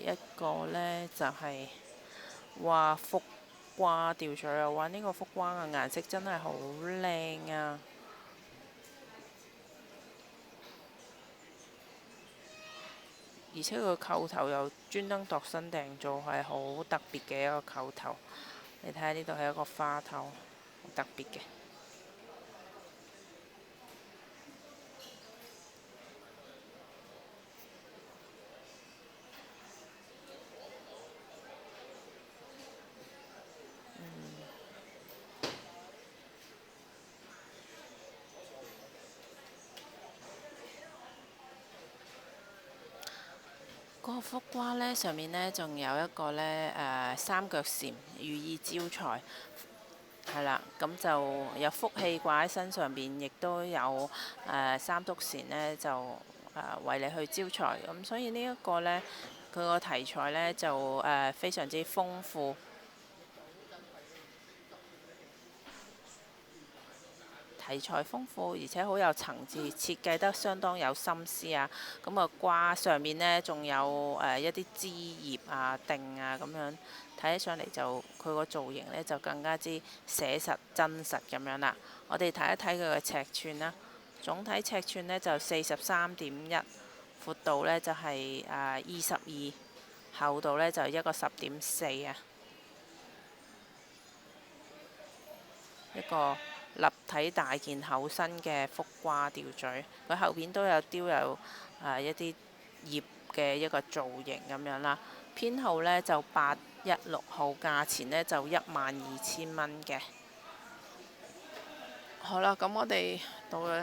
一個呢，就係話福瓜吊墜啊！哇，呢個福瓜嘅顏色真係好靚啊！而且佢個扣頭又專登度身訂做，係好特別嘅一個扣頭。你睇下呢度係一個花頭，好特別嘅。嗰個福瓜呢，上面呢仲有一個呢三腳蟾，寓意招財。係啦，咁就有福氣掛喺身上邊，亦都有三篤蟾呢，就為你去招財。咁所以呢一個呢，佢個題材呢，就非常之豐富。題材豐富，而且好有層次，設計得相當有心思啊！咁啊，瓜上面呢，仲有一啲枝葉啊、定啊咁樣，睇起上嚟就佢個造型呢，就更加之寫實真實咁樣啦。我哋睇一睇佢嘅尺寸啦，總體尺寸呢，就43.1，闊度呢，就係22，厚度呢，就一個10.4啊，一個立體大件厚身嘅福瓜吊墜，佢後邊都有雕有一啲葉嘅一個造型咁樣啦。編號呢就816號，價錢呢就12000蚊嘅。好啦，咁我哋到